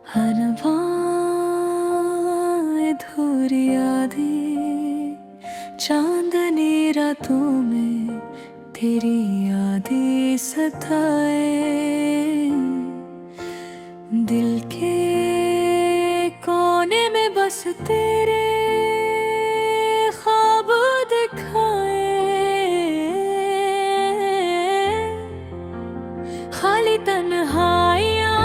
हरवाएं धूरी यादें, चांदनी रातों में तेरी यादें सताए। दिल के कोने में बस तेरे ख्वाब दिखाए। खाली तन्हाइयाँ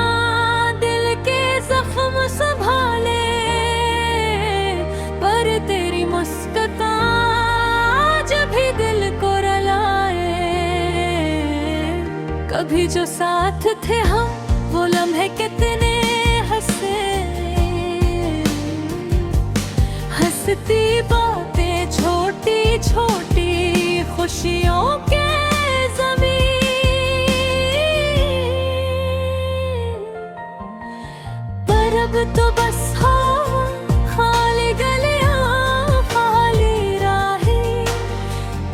दिल के जख्म संभाले, पर तेरी मुस्कान आज भी दिल को रुलाए। कभी जो साथ थे हम, वो लम्हे कितने हंसे। हंसती बातें, छोटी छोटी खुशियों के अब तो बस हो खाली गलियां, खाली राहें,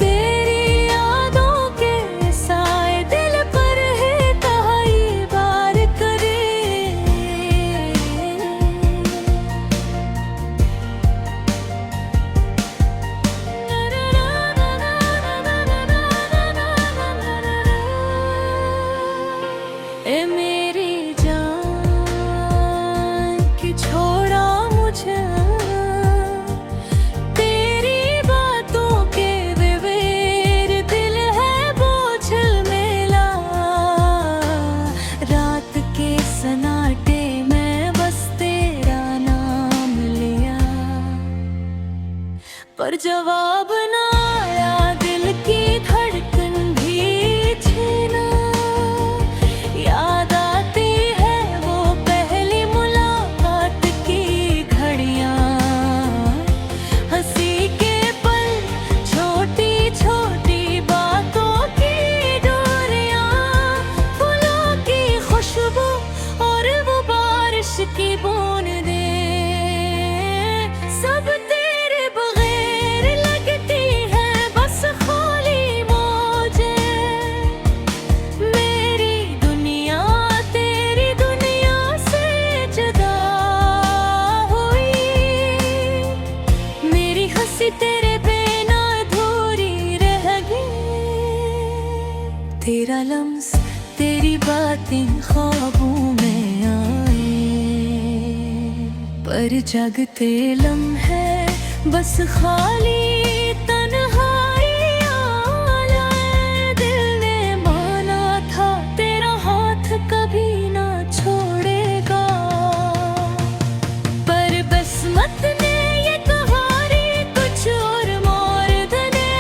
तेरी यादों के साए दिल पर है कई बार करे। ए मेरी छोड़ा मुझे तेरी बातों के विवेर, दिल है बोझ मेला। रात के सन्नाटे में बस तेरा नाम लिया, पर जवाब ना आया। दिल की धड़कन भी छीना, याद आती है वो पहली मुलाकात की घड़ियां। हंसी के पल, छोटी छोटी बातों की डोरियां, फूलों की खुशबू और वो बारिश की बूंदें, सब तेरे बगैर लगती है बस खाली मौजें। मेरी दुनिया तेरी दुनिया से जुदा हुई, मेरी हंसी तेरे बिना अधूरी रह गई। तेरा लम्स, तेरी बातें ख्वाबों में आए, पर जगते लम्हे बस खाली तन्हाइयाँ लाए। दिल ने माना था तेरा हाथ कभी ना छोड़ेगा, पर किस्मत ने ये कहानी कुछ और मोड़ दने।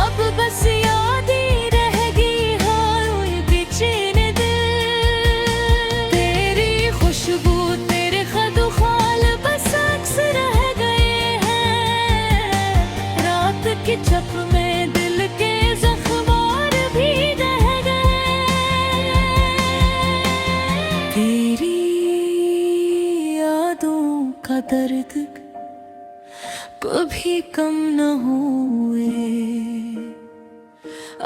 अब बस याद ही रहेगी हाँ उनकी चीन दिल। तेरी खुशबू, तेरे खदो खाल बस अक्स रह गए हैं। रात की चप में दिल के जख्म और भी रह गए। तेरी यादों का दर्द कभी कम न हुए।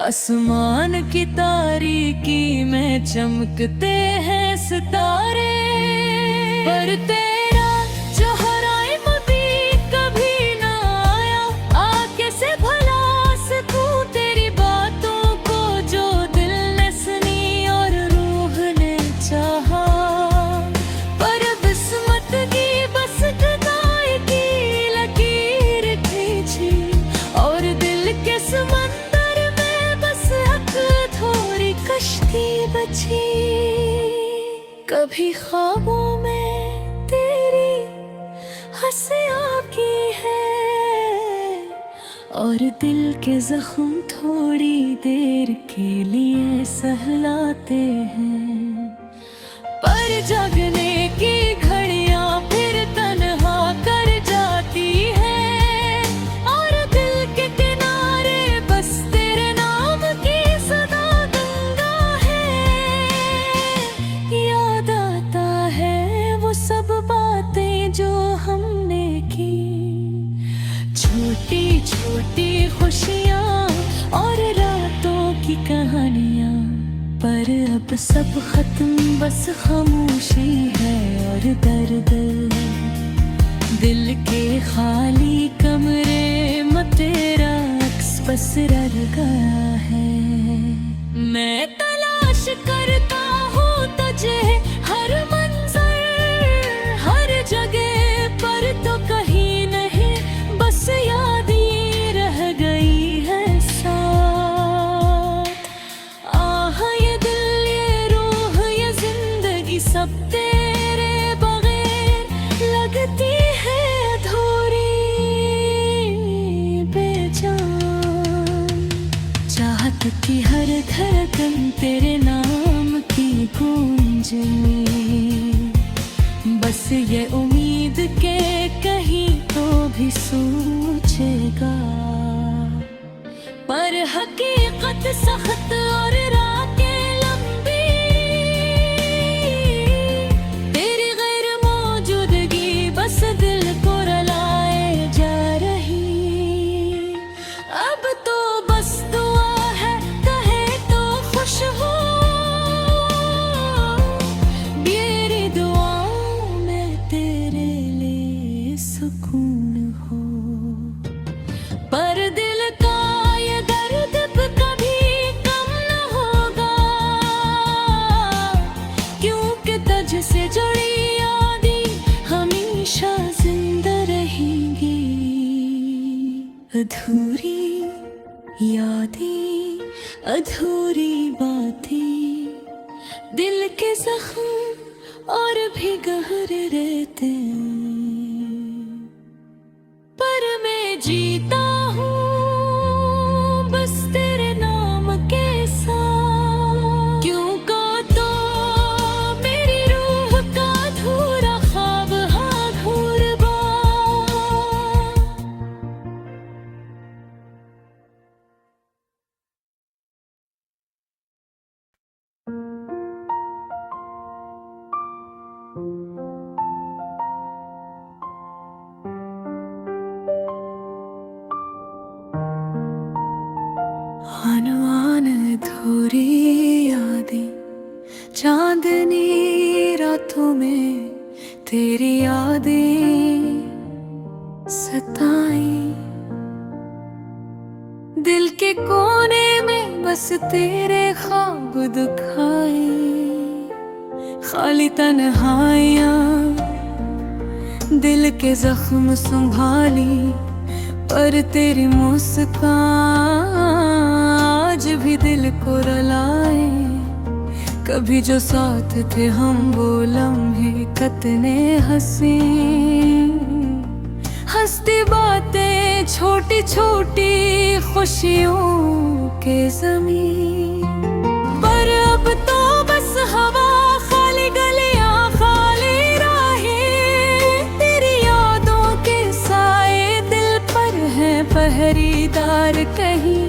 आसमान की तारीकी में चमकते हैं सितारे, पर तेरा चेहरा भी कभी न आया। आके से भला सकूं तेरी बातों को जो दिल ने सुनी और रूह ने चाहा, पर किस्मत की बस जुदाई की लकीर खींची, और दिल के समंदर में बस एक थोड़ी कश्ती बची। कभी ख्वाबों में तेरी हंसियाँ की है, और दिल के जख्म थोड़ी देर के लिए सहलाते हैं। पर जगने की घड़ियां फिर तन्हा कर जाती हैं, और दिल के किनारे बस तेरे नाम की सदा गंगा है। याद आता है वो सब बातें जो हमने की, छोटी छोटी खुशियाँ और रातों की कहानियाँ, पर अब सब खत्म, बस खामोशी है और दर्द। दिल के खाली कमरे में तेरा अक्स पसरा गया है। मैं तलाश करता हूँ तुझे हर मंजर, हर जगह पर तो कहीं नहीं, बस याद ही रह गई है साथ। आह ये दिल, ये रूह, ये जिंदगी सब तेरे बगैर लगती है अधूरी, बेजान। चाहत की हर धड़कन तेरे नाम की गूंजे, बस ये उम्मीद के कहीं तो भी सोचेगा। पर हकीकत सख्त और रातें लंबी, तेरी गैर मौजूदगी बस दिल को रुलाए जा रही। अब तो बस दुआ है कहे तो खुश हो, मेरी दुआओं में तेरे लिए सुकून हो। पर दिल का ये दर्द कभी कम न होगा, क्योंकि तुझसे जुड़ी यादें हमेशा जिंदा रहेंगी। अधूरी यादें, अधूरी बातें, दिल के जख्म और भी गहरे रहते हैं। पर मैं जीता हूँ बस तेरे नाम के साथ, क्यों का तो मेरी रूह का अधूरा ख्वाब, हाँ घूरबा। आन आन अधूरी यादें, चांदनी रातों में तेरी यादें सताई। दिल के कोने में बस तेरे ख्वाब दुखाए, खाली तन्हाइयाँ दिल के जख्म संभाली। पर तेरी मुस्कान आज भी दिल को रुलाए। कभी जो साथ थे हम वो लम्हे कितने हंसी, हंसती बातें, छोटी छोटी खुशियों के ज़मीन। पर अब तो बस हवा, खाली गलियां, खाली राहें, तेरी यादों के साए दिल पर हैं पहरेदार कहीं।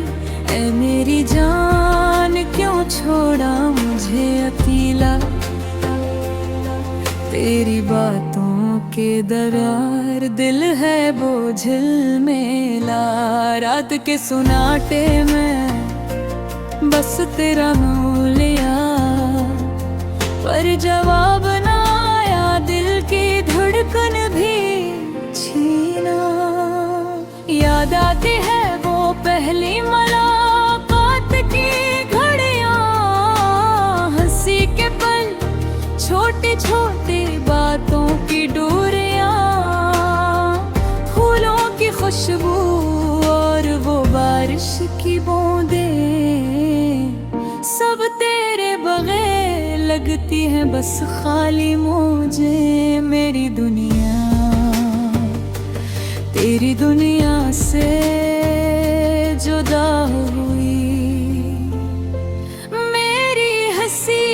ऐ मेरी जान क्यों छोड़ा मुझे अकेला, तेरी बातों के दरार दिल है बोझिल मेला। रात के सुनाटे में बस तेरा नाम लिया, पर जवाब ना आया, दिल की धड़कन भी छीना। याद आती है वो पहली मुलाकात की घड़ियां, हंसी के पल, छोटी छोटी बातों की डोरियां, फूलों की खुशबू और वो बारिश की बूंदें, सब तेरे बगैर लगती है बस खाली मुझे। मेरी दुनिया तेरी दुनिया से जुदा हुई, मेरी हंसी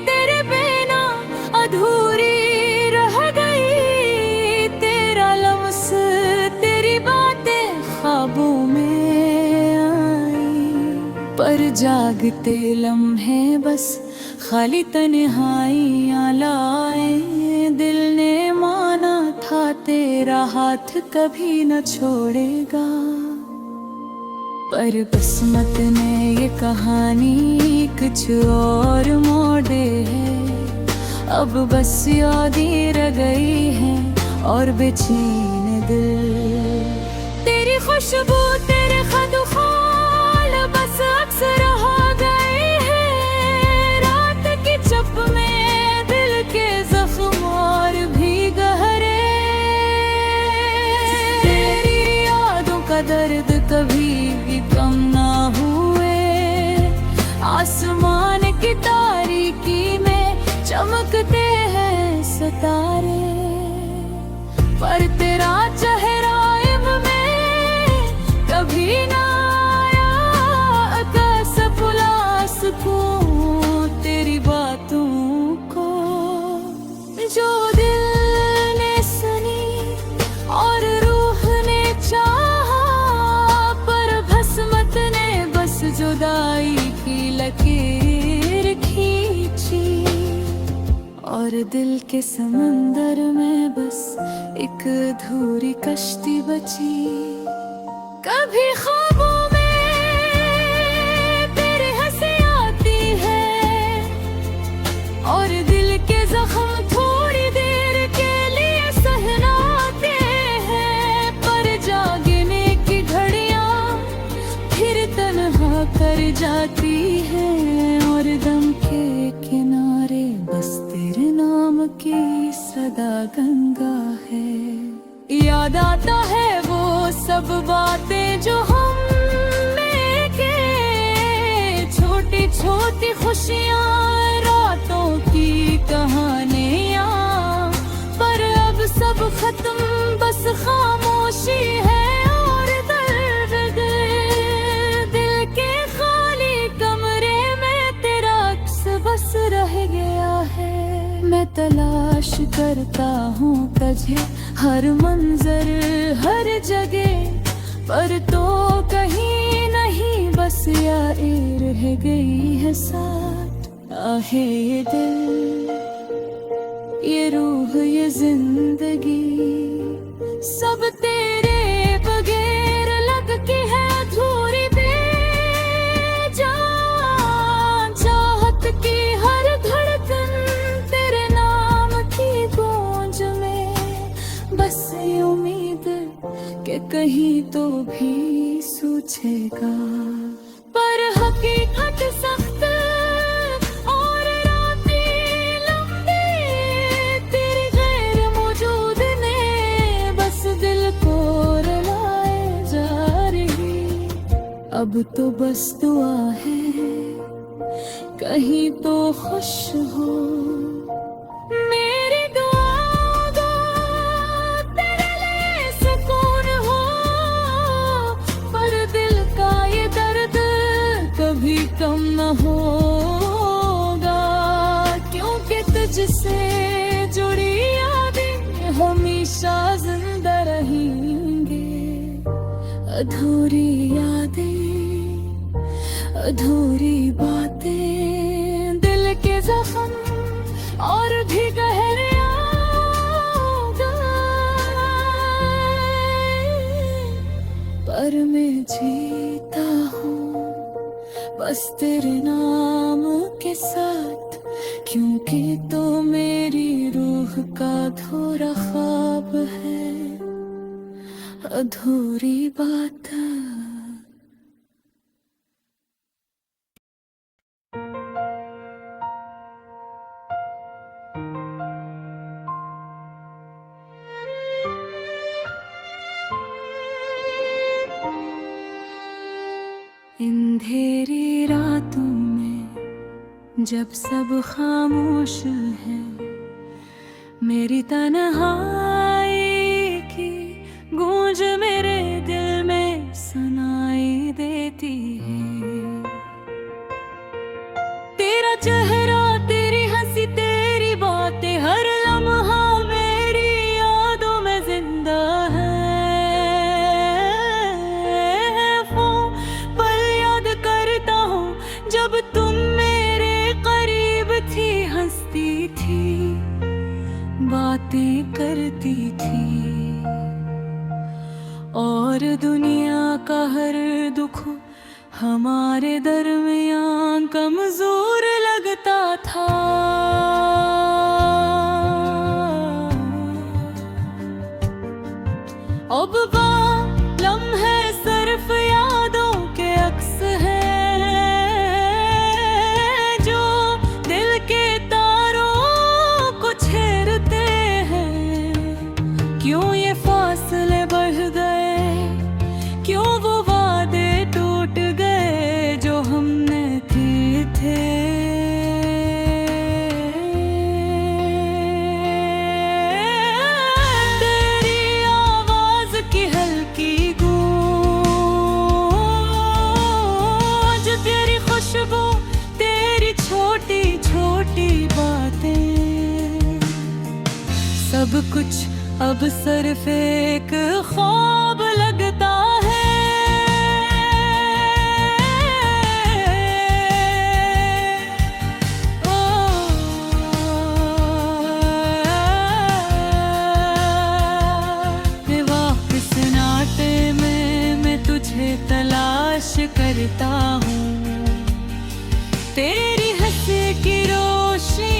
तेरे बिना अधूरी रह गई। तेरा लम्स, तेरी बातें ख्वाबों में आई, पर जागते लम्हे बस खाली तन्हाइयाँ लाए। दिल ने माना था तेरा हाथ कभी न छोड़ेगा, पर किस्मत ने ये कहानी कुछ और मोड़े है। अब बस यादें रह गई हैं और बेचैन दिल। तेरी खुशबू तेरे खत खाल बस अक्सर रह गए हैं। रात की चप में दिल के जख्म और भी गहरे। तेरी यादों का दर्द कभी भी कम ना हुए। आसमान की तारीकी में चमकते हैं सितारे, पर तेरा चेहरा इल्म में कभी ना आया। कैसे भुला सकूं तेरी बातों को जो दिल ने सुनी और रूह ने चाहा। पर किस्मत ने बस जुदाई की लकीर खींची और दिल के समंदर में बस एक अधूरी कश्ती बची। कभी ख्वाबों में तेरी हंसी आती है और दिल के जख्म थोड़ी देर के लिए सहलाते हैं। पर जागने की घड़ियां फिर तन्हा कर जाती हैं और दम के किनारे बस तेरे नाम की सदा गंगा है। याद आता है वो सब बातें जो हमने के, छोटी छोटी खुशियाँ रातों की कहानियाँ। पर अब सब खत्म बस खामोशी है और दर्द। दिल के खाली कमरे में तेरा अक्स बस रह गया है। मैं तलाश करता हूँ तुझे हर मंजर हर जगह, पर तो कहीं नहीं बस याद रह गई है साथ। आहे ये दिल ये रूह ये जिंदगी सब तेरे बगैर लगती है अधूरी बेजान। चाहत की हर धड़कन तेरे नाम की गूंज में बस ये उम्मीद कि कहीं तो भी सूझेगा। पर हकीकत सख्त और रातें लंबी तेरी गैर मौजूद ने बस दिल को रुलाए जा रही। अब तो बस दुआ है कहीं तो खुश हो। मेरी दुआ दो तेरे लिए सुकून हो। पर दिल का ये दर्द कभी कम न होगा, क्योंकि तुझसे जुड़ी यादें हमेशा जिंदा रहेंगे। अधूरी यादें अधूरी बातें दिल के जख्म और भी गहरे पर मैं जीता हूँ बस तेरे नाम के साथ, क्योंकि तो मेरी रूह का अधूरा ख्वाब है अधूरी बात। अंधेरी रातों में जब सब खामोश है, मेरी तन्हाई की गूंज मेरे दिल में सुनाई देती है। तेरा चेहरा तेरी हंसी तेरी बातें हर लम्हा मेरी यादों में जिंदा है। जब तुम मेरे करीब थी, हंसती थी, बातें करती थी और और दुनिया का हर दुख हमारे दरमियान कमजोर लगता था। अब लम्हे सिर्फ यादों के अक्स हैं जो दिल के तारों को छेड़ते हैं। क्यों ये फासले बढ़ गए, क्यों वो वादे टूट गए जो हमने किए थे। सब कुछ अब सिर्फ एक ख्वाब लगता है। वापस नाटे में मैं तुझे तलाश करता हूँ। तेरी हंसी की रोशनी,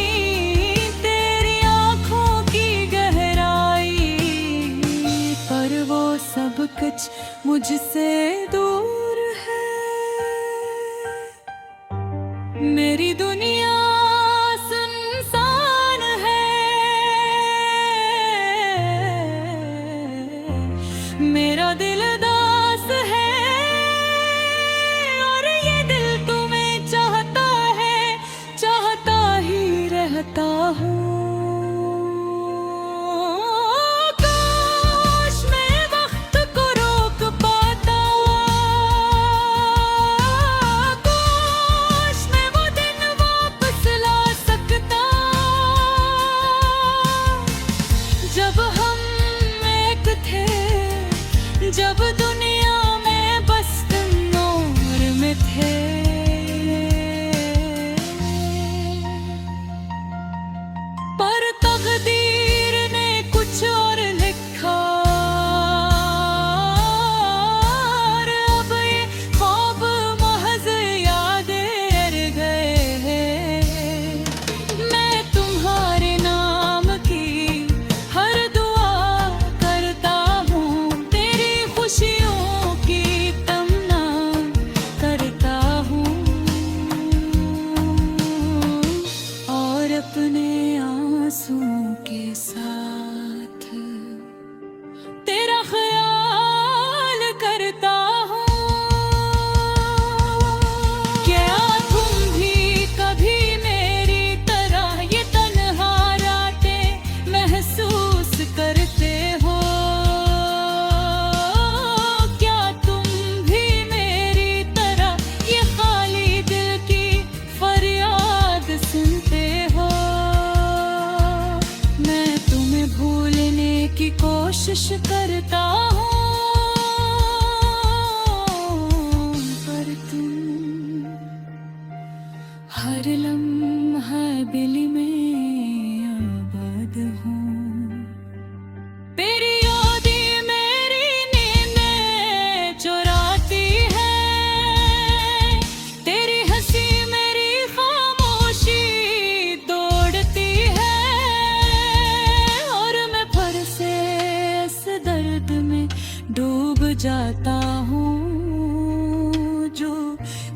सब कुछ मुझसे दूर है। मेरी दुनिया सुनसान है, मेरा दिल दास है और ये दिल तुम्हें चाहता है, चाहता ही रहता हूँ। जब दुनिया में बस तुम और में थे, पर तकदीर ने कुछ और लिखा। अब ये ख्वाब महज यादें रह गए। मैं तुम्हारे नाम की हर दुआ करता हूँ, खुशियों की तमन्ना करता हूँ और अपने आंसुओं के साथ तेरा ख्याल करता हूँ। क्या तुम भी कभी मेरी तरह ये तन्हा रातें महसूस करते हो? की कोशिश करता हूँ पर तुम हर लम्हा दिल में आबाद हो। तेरी यादें मेरी नींदें चुराती है, तेरी हंसी मेरी खामोशी दौड़ती है और मैं फिर से इस दर्द में डूब जाता हूँ जो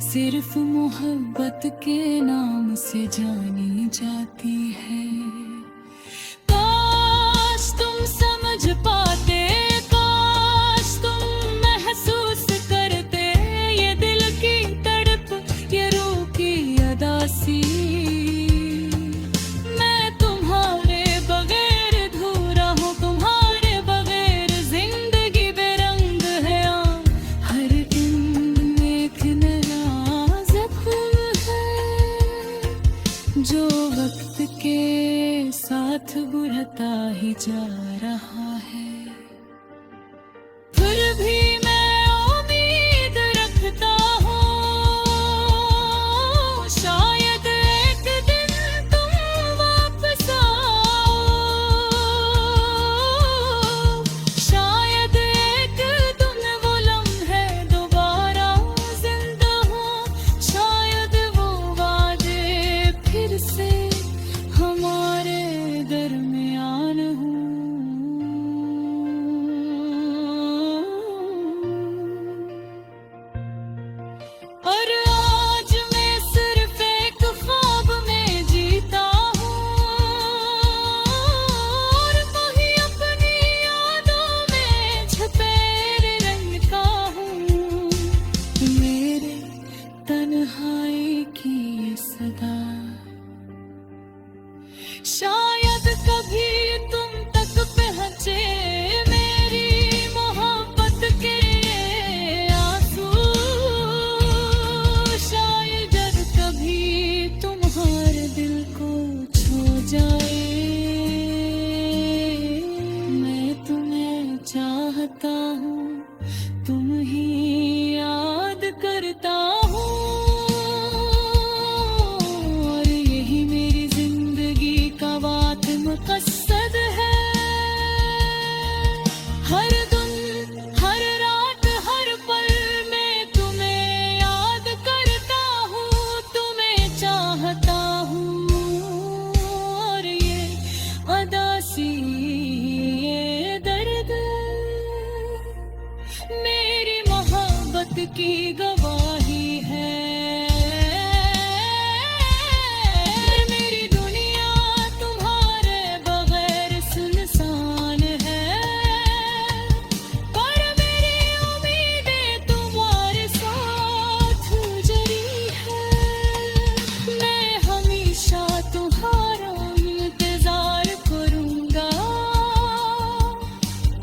सिर्फ मोहब्बत के नाम से जानी जाती है। काश तुम समझ पाते, काश तुम महसूस करते ये दिल की तड़प, ये रूह की अदासी। मैं तुम्हारे बगैर अधूरा हूँ, तुम्हारे बगैर जिंदगी बेरंग है। हर दिन एक नया जख्म है जो वक्त के साथ बुढ़ता ही जा रहा है। फिर भी मैं उम्मीद रखता हूँ, शायद एक दिन तुम वापस आओ, शायद एक दिन शायद कभी तुम तक पहुंचे मेरी मोहब्बत के आंसू, शायद कभी तुम्हारे दिल को छू जाए। मैं तुम्हें चाहता हूँ, तुम ही याद करता हूँ, और यही मेरी जिंदगी का मकसद है। हर दिन हर रात हर पल में तुम्हें याद करता हूँ, तुम्हें चाहता हूँ, और ये अदासी ये दर्द मेरी मोहब्बत की गवाही है। मेरी दुनिया तुम्हारे बगैर सुनसान है, पर मेरी उम्मीदें तुम्हारे साथ जड़ी है। मैं हमेशा तुम्हारा इंतजार करूंगा,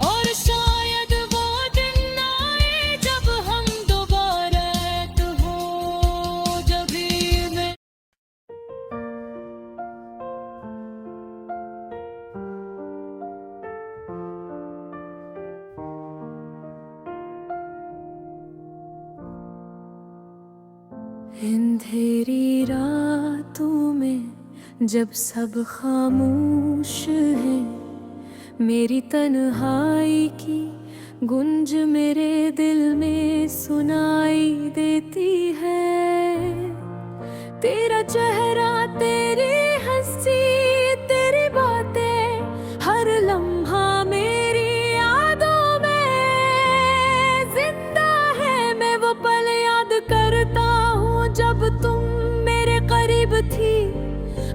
और शायद वो दिन आए जब हम दोबारा एक हो, जभी मैं अंधेरी रातों में जब सब खामोश है, मेरी तन्हाई की गुंज मेरे दिल में सुनाई देती है। तेरा चेहरा तेरी हंसी तेरी बातें हर लम्हा मेरी यादों में जिंदा है। मैं वो पल याद करता हूँ जब तुम मेरे करीब थी,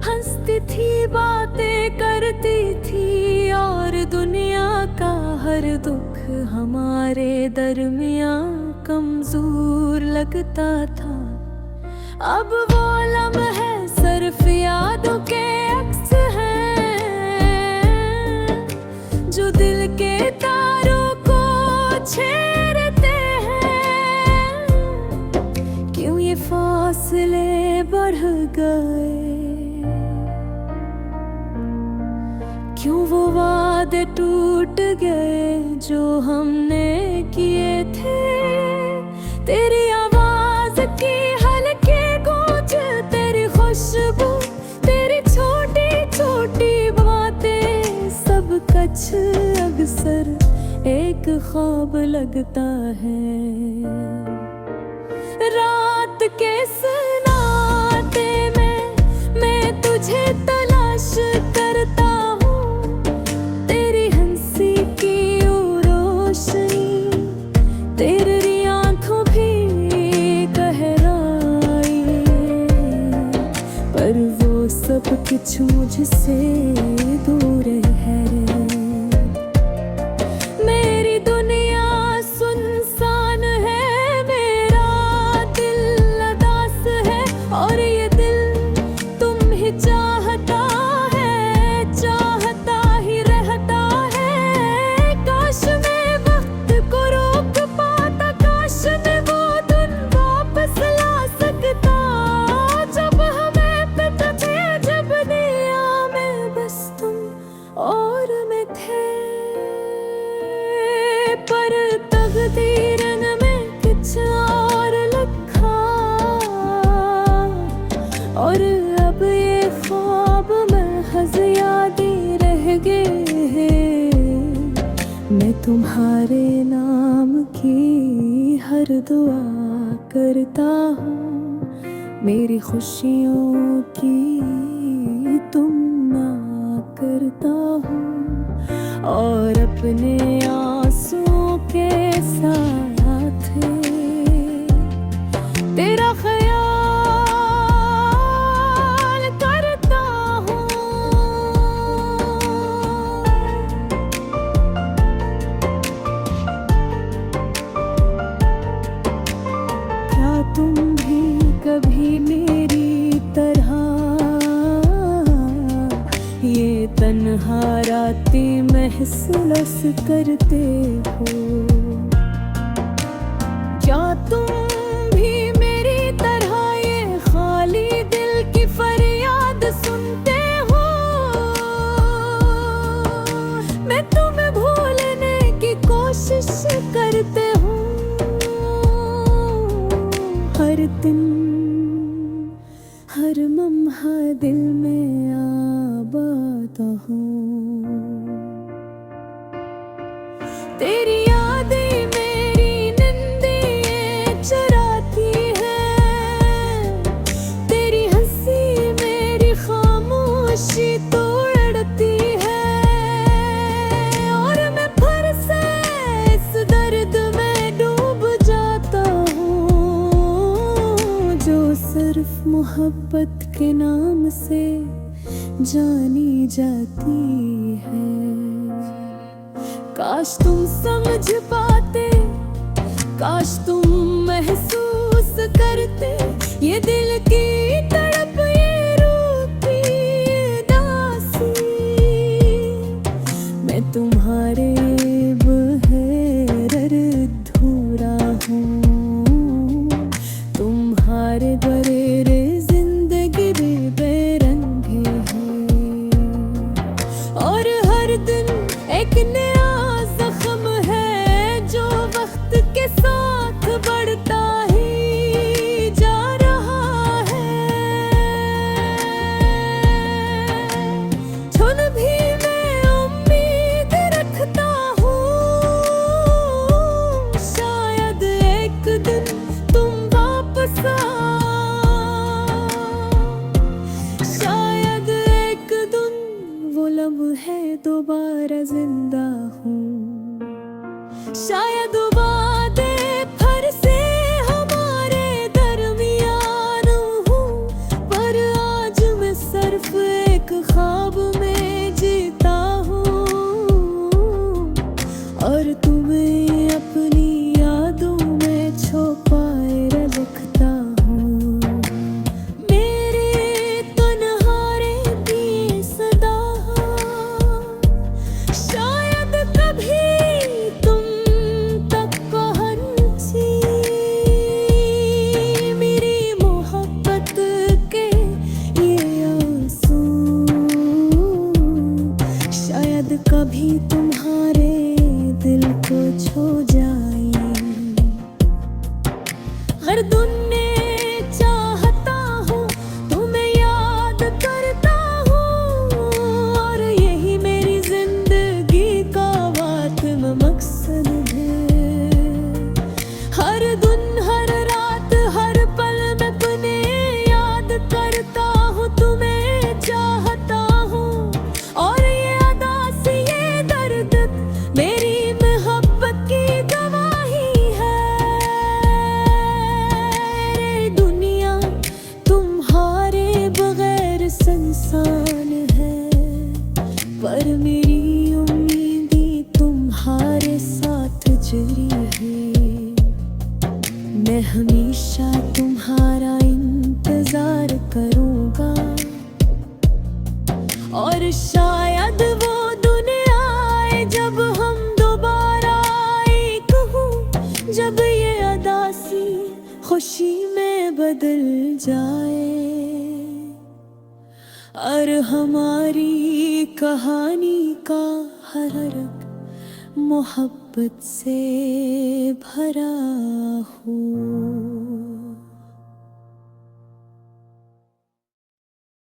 हंसती थी बातें करती थी, और दुनिया का हर दुख हमारे दरमियां कमजोर लगता था। अब वो लम्हे सिर्फ यादों के अक्स हैं, जो दिल के तारों को छेड़ते हैं। क्यों ये फासले बढ़ गए, क्यों वो वादे टूट गए जो हमने किए थे। तेरी आवाज की हल्की गूंज, तेरी खुशबू तेरी छोटी छोटी बातें, सब कुछ अक्सर एक ख्वाब लगता है। रात के सन्नाटे में मैं तुझे तलाश करता हूँ, तेरी हंसी की रोशनी तेरी आंखों भी गहराई, पर वो सब कुछ मुझसे दूर है। मेरी दुनिया सुनसान है, मेरा दिल उदास है, और ये दिल तुम ही चाहता है, चाहता ही रहता है। काश मैं वक्त को रोक पाता, काश मैं वो दिन वापस ला सकता, जब हमें पता थे, जब दुनिया में बस तुम और मैं थे। पर तकदीर ने में कुछ और लिखा, और अब ये ख्वाब महज़ यादें रह गए हैं। मैं तुम्हारे नाम की हर दुआ करता हूँ, मेरी खुशियों की तुम ना करता हूँ, और अपने आंसुओं के साथ तेरा ख्याल करता हूँ। क्या तुम भी कभी मेरी तरह तन्हा रातें महसूस करते हो। क्या तुम भी मेरी तरह ये खाली दिल की फरियाद सुनते हो? मैं तुम्हें भूलने की कोशिश करते हूँ, हर दिन हर लम्हा दिल में आबाद हूँ। तेरी यादें मेरी नींदें चुराती है, तेरी हंसी मेरी खामोशी तोड़ती है, और मैं फिर से इस दर्द में डूब जाता हूँ जो सिर्फ मोहब्बत के नाम से जानी जाती है। काश तुम समझ पाते, काश तुम महसूस करते ये दिल की तड़प, ये रूह की उदासी। मैं तुम्हारे बगैर अधूरा हूँ, तुम्हारे बगैर जिंदगी बेरंगे है, और हर दिन एक नया जख्म है जो वक्त के साथ बढ़ता ही जा रहा है। छुन भी मैं उम्मीद रखता हूँ, शायद एक दिन तुम वापस शायद एक दिन वो लम्हे दोबारा जिंदा हूँ, शायद वादे फिर से हमारे दरमियान हूँ, पर आज मैं सिर्फ एक ख्वाब में जीता हूँ, और तुम्हें अपनी यादों में छुपाए रखता हूँ। मेरे तन्हारे की सदा शायद कभी तुम तक पहुंची, मेरी मोहब्बत के ये आंसू शायद कभी तुम्हारे दिल को छू जाए। हर दुनिया चाहता हूँ, तुम्हें याद करता हूँ, और यही मेरी जिंदगी का वातम मकसद है। हर दिन हर रात हर पल मैं अपने याद करता हूँ, तुम्हें चाहता हूँ, और ये अदासी ये दर्द मेरी मोहब्बत की गवाही है। रे दुनिया तुम्हारे बगैर संसान है, पर मेरी उम्मीदें तुम्हारे साथ जुड़ी है। मैं हमेशा तुम्हारा इंतजार करूँगा, और शायद वो दुनिया आए जब हम दोबारा एक हों, जब ये अदासी खुशी में बदल जाए, और हमारी कहानी का हर रंग मोहब्बत से भरा हो।